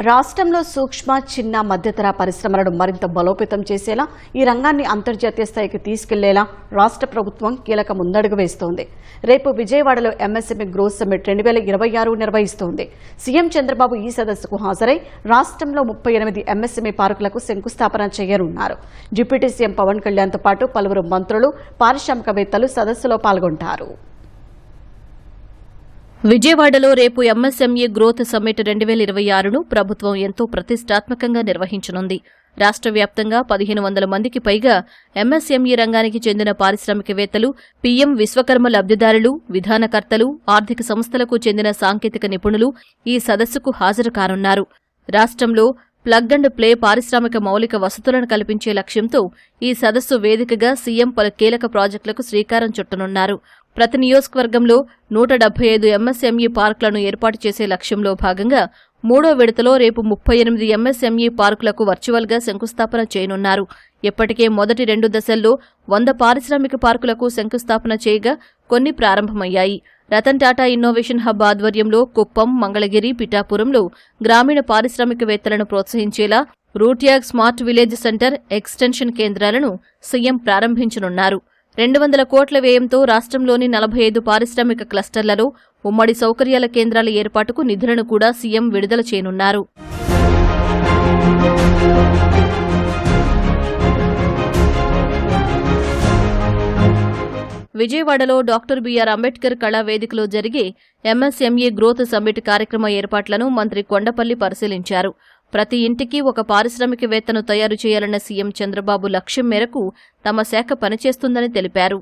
రాష్ట్రంలో సూక్ష్మ, చిన్న, మధ్యతరహా పరిశ్రమలను మరింత బలోపేతం చేసేలా, ఈ రంగాన్ని అంతర్జాతీయ స్థాయికి తీసుకెళ్లేలా రాష్ట్ర ప్రభుత్వం కీలక ముందడుగు వేస్తోంది. రేపు విజయవాడలో ఎంఎస్ఎంఈ గ్రోత్ సమ్మిట్ 2026 నిర్వహిస్తోంది. సీఎం చంద్రబాబు ఈ సదస్సుకు హాజరై రాష్ట్రంలో 38 ఎంఎస్ఎంఈ పార్కులకు శంకుస్థాపన చేయనున్నారు. డిప్యూటీ సీఎం పవన్ కళ్యాణ్తో పాటు పలువురు మంత్రులు, పారిశ్రామికవేత్తలు సదస్సులో పాల్గొంటారు. విజయవాడలో రేపు ఎంఎస్ఎంఈ గ్రోత్ సమ్మిట్ 2026ను ప్రభుత్వం ఎంతో ప్రతిష్టాత్మకంగా నిర్వహించనుంది. రాష్ట్ర వ్యాప్తంగా 1500 మందికి పైగా ఎంఎస్ఎంఈ రంగానికి చెందిన పారిశ్రామికవేత్తలు, పీఎం విశ్వకర్మ లబ్దిదారులు, విధానకర్తలు, ఆర్థిక సంస్థలకు చెందిన సాంకేతిక నిపుణులు ఈ సదస్సుకు హాజరు కానున్నారు. రాష్ట్రంలో ప్లగ్ అండ్ ప్లే పారిశ్రామిక మౌలిక వసతులను కల్పించే లక్ష్యంతో ఈ సదస్సు వేదికగా సీఎం పలు కీలక ప్రాజెక్టులకు శ్రీకారం చుట్టనున్నారు. ప్రతి నియోజకవర్గంలో 175 ఎంఎస్ఎంఈ పార్కులను ఏర్పాటు చేసే లక్ష్యంలో భాగంగా మూడో విడతలో రేపు 38 ఎంఎస్ఎంఈ పార్కులకు వర్చువల్గా శంకుస్థాపన చేయనున్నారు. ఇప్పటికే మొదటి 2 దశల్లో 100 పారిశ్రామిక పార్కులకు శంకుస్థాపన చేయగా కొన్ని ప్రారంభమయ్యాయి. రతన్ టాటా ఇన్నోవేషన్ హబ్ ఆధ్వర్యంలో కుప్పం, మంగళగిరి, పిఠాపురంలో గ్రామీణ పారిశ్రామికవేత్తలను ప్రోత్సహించేలా రూట్యాగ్ స్మార్ట్ విలేజ్ సెంటర్, ఎక్స్టెన్షన్ కేంద్రాలను సీఎం ప్రారంభించనున్నారు. 200 కోట్ల వ్యయంతో రాష్ట్రంలోని 45 పారిశ్రామిక క్లస్టర్లలో ఉమ్మడి సౌకర్యాల కేంద్రాల ఏర్పాటుకు నిధులను కూడా సీఎం విడుదల చేయనున్నారు. విజయవాడలో డాక్టర్ బీఆర్ అంబేద్కర్ కళా వేదికలో జరిగే ఎంఎస్ఎంఈ గ్రోత్ సమ్మిట్ కార్యక్రమ ఏర్పాట్లను మంత్రి కొండపల్లి పరిశీలించారు. ప్రతి ఇంటికి ఒక పారిశ్రామికవేత్తను తయారు చేయాలన్న సీఎం చంద్రబాబు లక్ష్యం మేరకు తమ శాఖ పనిచేస్తుందని తెలిపారు.